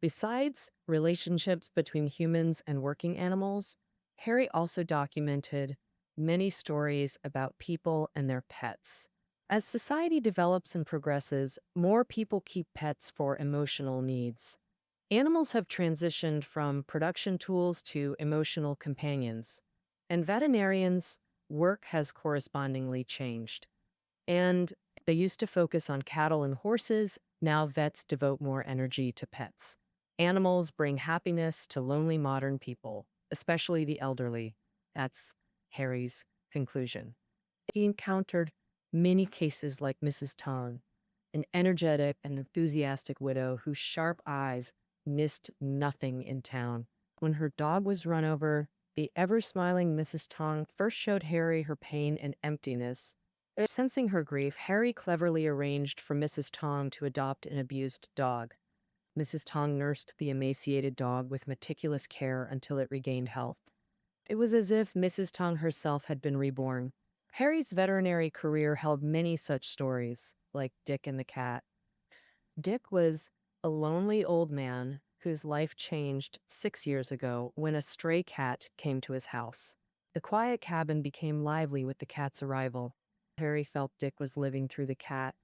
Besides relationships between humans and working animals, Harry also documented many stories about people and their pets. As society develops and progresses, more people keep pets for emotional needs. Animals have transitioned from production tools to emotional companions, and veterinarians' work has correspondingly changed. And they used to focus on cattle and horses. Now vets devote more energy to pets. Animals bring happiness to lonely modern people, especially the elderly. That's Harry's conclusion. He encountered many cases like Mrs. Tong, an energetic and enthusiastic widow whose sharp eyes missed nothing in town. When her dog was run over, the ever-smiling Mrs. Tong first showed Harry her pain and emptiness. Sensing her grief, Harry cleverly arranged for Mrs. Tong to adopt an abused dog. Mrs. Tong nursed the emaciated dog with meticulous care until it regained health. It was as if Mrs. Tong herself had been reborn. Harry's veterinary career held many such stories, like Dick and the cat. Dick was a lonely old man whose life changed 6 years ago when a stray cat came to his house. The quiet cabin became lively with the cat's arrival. Harry felt Dick was living through the cat.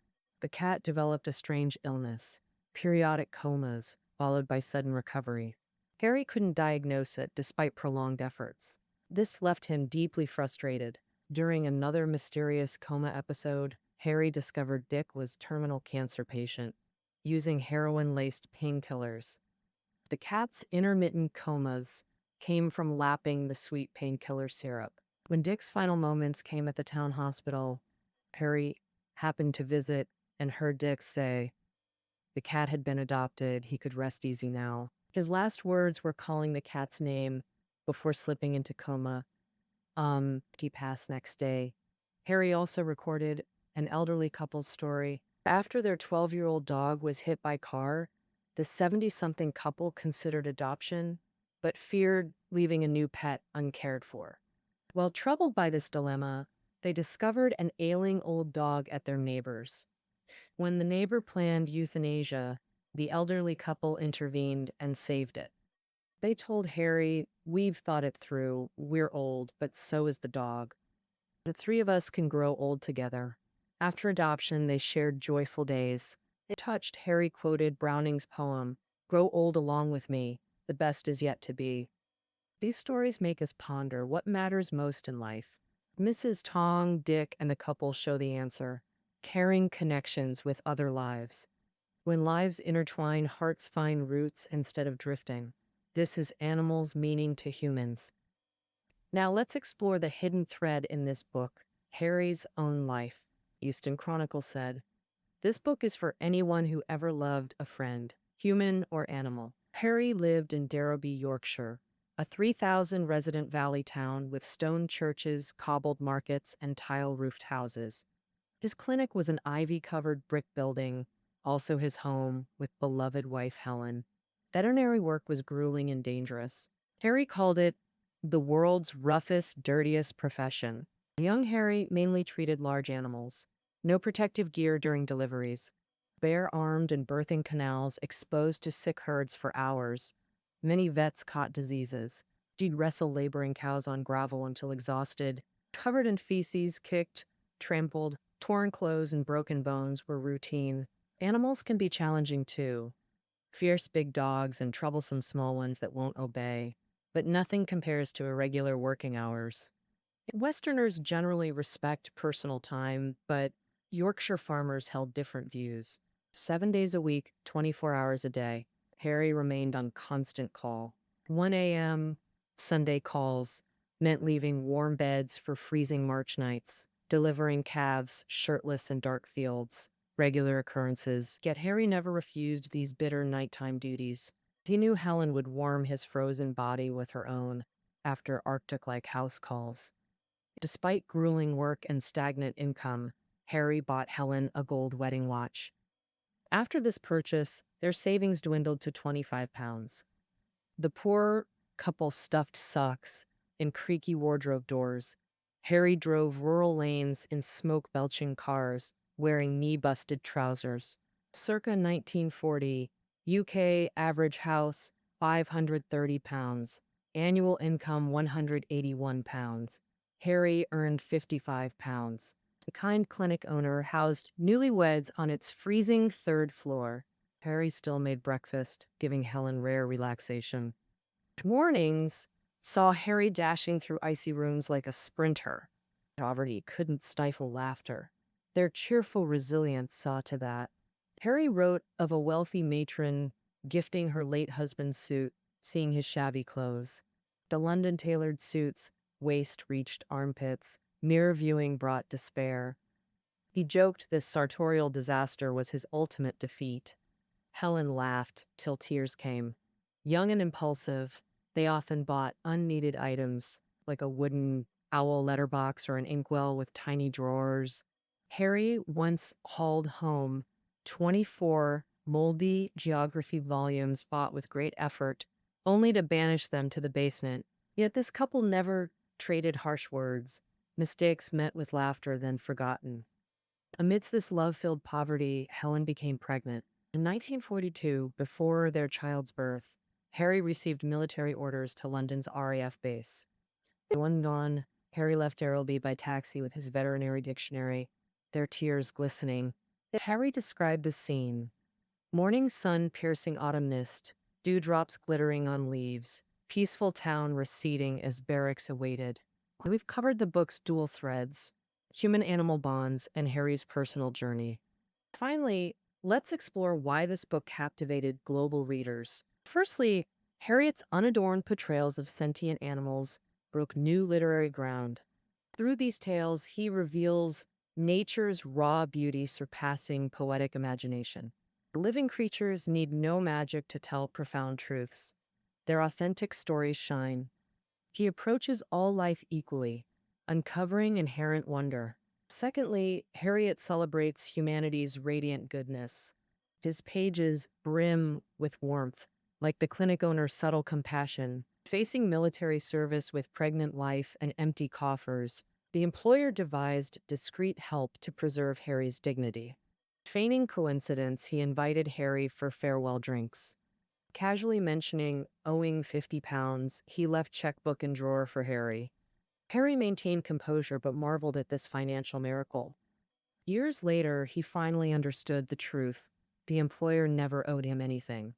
The cat developed a strange illness, periodic comas, followed by sudden recovery. Harry couldn't diagnose it despite prolonged efforts. This left him deeply frustrated. During another mysterious coma episode, Harry discovered Dick was a terminal cancer patient, using heroin-laced painkillers. The cat's intermittent comas came from lapping the sweet painkiller syrup. When Dick's final moments came at the town hospital, Harry happened to visit and heard Dick say the cat had been adopted, he could rest easy now. His last words were calling the cat's name before slipping into coma. He passed next day. Harry also recorded an elderly couple's story. After their 12-year-old dog was hit by a car, the 70-something couple considered adoption, but feared leaving a new pet uncared for. While troubled by this dilemma, they discovered an ailing old dog at their neighbor's. When the neighbor planned euthanasia, the elderly couple intervened and saved it. They told Harry, "We've thought it through. We're old, but so is the dog. The three of us can grow old together." After adoption, they shared joyful days. It touched, Harry quoted Browning's poem, "Grow old along with me. The best is yet to be." These stories make us ponder what matters most in life. Mrs. Tong, Dick, and the couple show the answer: caring connections with other lives. When lives intertwine, hearts find roots instead of drifting. This is animals' meaning to humans. Now let's explore the hidden thread in this book, Harry's own life. Euston Chronicle said, "This book is for anyone who ever loved a friend, human or animal." Harry lived in Derby, Yorkshire, a 3,000 resident valley town with stone churches, cobbled markets, and tile-roofed houses. His clinic was an ivy-covered brick building, also his home with beloved wife Helen. Veterinary work was grueling and dangerous. Harry called it the world's roughest, dirtiest profession. Young Harry mainly treated large animals. No protective gear during deliveries. Bare-armed in birthing canals exposed to sick herds for hours. Many vets caught diseases. He'd wrestle laboring cows on gravel until exhausted. Covered in feces, kicked, trampled, torn clothes and broken bones were routine. Animals can be challenging too. Fierce big dogs and troublesome small ones that won't obey. But nothing compares to irregular working hours. Westerners generally respect personal time, but Yorkshire farmers held different views. 7 days a week, 24 hours a day, Harry remained on constant call. 1 a.m. Sunday calls meant leaving warm beds for freezing March nights, delivering calves shirtless in dark fields. Regular occurrences, yet Harry never refused these bitter nighttime duties. He knew Helen would warm his frozen body with her own after Arctic-like house calls. Despite grueling work and stagnant income, Harry bought Helen a gold wedding watch. After this purchase, their savings dwindled to £25. The poor couple stuffed socks in creaky wardrobe doors. Harry drove rural lanes in smoke-belching cars, wearing knee-busted trousers. Circa 1940, UK average house, £530. Annual income, £181. Harry earned £55. The kind clinic owner housed newlyweds on its freezing third floor. Harry still made breakfast, giving Helen rare relaxation. Mornings saw Harry dashing through icy rooms like a sprinter. Poverty couldn't stifle laughter. Their cheerful resilience saw to that. Harry wrote of a wealthy matron gifting her late husband's suit, seeing his shabby clothes. The London-tailored suit's waist reached armpits. Mirror viewing brought despair. He joked this sartorial disaster was his ultimate defeat. Helen laughed till tears came. Young and impulsive, they often bought unneeded items, like a wooden owl letterbox or an inkwell with tiny drawers. Harry once hauled home 24 moldy geography volumes bought with great effort, only to banish them to the basement. Yet this couple never traded harsh words, mistakes met with laughter then forgotten. Amidst this love-filled poverty, Helen became pregnant. In 1942, before their child's birth, Harry received military orders to London's RAF base. One dawn, Harry left Darrelby by taxi with his veterinary dictionary, their tears glistening. Harry described the scene. Morning sun piercing autumn mist, dewdrops glittering on leaves, peaceful town receding as barracks awaited. We've covered the book's dual threads, human-animal bonds, and Harry's personal journey. Finally, let's explore why this book captivated global readers. Firstly, Herriot's unadorned portrayals of sentient animals broke new literary ground. Through these tales, he reveals nature's raw beauty surpassing poetic imagination. Living creatures need no magic to tell profound truths. Their authentic stories shine. He approaches all life equally, uncovering inherent wonder. Secondly, Herriot celebrates humanity's radiant goodness. His pages brim with warmth, like the clinic owner's subtle compassion. Facing military service with pregnant wife and empty coffers, the employer devised discreet help to preserve Harry's dignity. Feigning coincidence, he invited Harry for farewell drinks. Casually mentioning owing £50, he left checkbook and drawer for Harry. Harry maintained composure but marveled at this financial miracle. Years later, he finally understood the truth. The employer never owed him anything.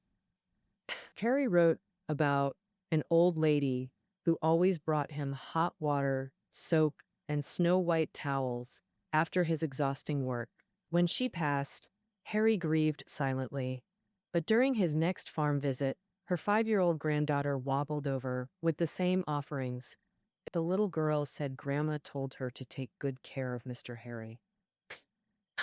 Harry wrote about an old lady who always brought him hot water, soap, and snow-white towels after his exhausting work. When she passed, Harry grieved silently. But during his next farm visit, her 5-year-old granddaughter wobbled over with the same offerings. The little girl said Grandma told her to take good care of Mr. Harry.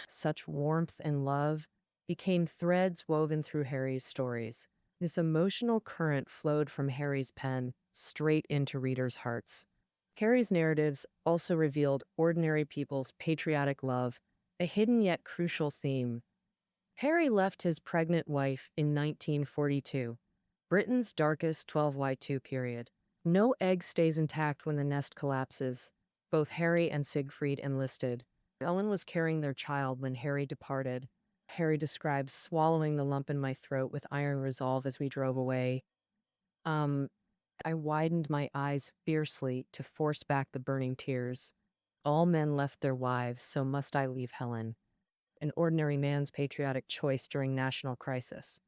Such warmth and love became threads woven through Harry's stories. This emotional current flowed from Harry's pen straight into readers' hearts. Harry's narratives also revealed ordinary people's patriotic love, a hidden yet crucial theme. Harry left his pregnant wife in 1942, Britain's darkest 12Y2 period. No egg stays intact when the nest collapses. Both Harry and Siegfried enlisted. Ellen was carrying their child when Harry departed. Harry describes swallowing the lump in my throat with iron resolve as we drove away. I widened my eyes fiercely to force back the burning tears. All men left their wives, so must I leave Helen. An ordinary man's patriotic choice during national crisis.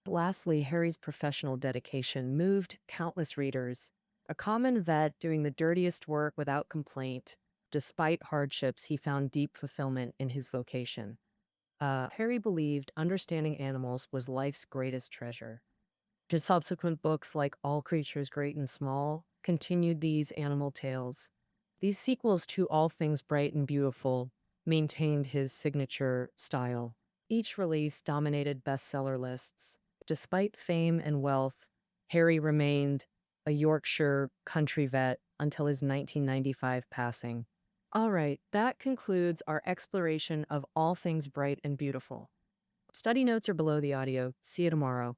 Lastly, Harry's professional dedication moved countless readers. A common vet doing the dirtiest work without complaint. Despite hardships, he found deep fulfillment in his vocation. Harry believed understanding animals was life's greatest treasure. His subsequent books, like All Creatures Great and Small, continued these animal tales. These sequels to All Things Bright and Beautiful maintained his signature style. Each release dominated bestseller lists. Despite fame and wealth, Harry remained a Yorkshire country vet until his 1995 passing. All right, that concludes our exploration of All Things Bright and Beautiful. Study notes are below the audio. See you tomorrow.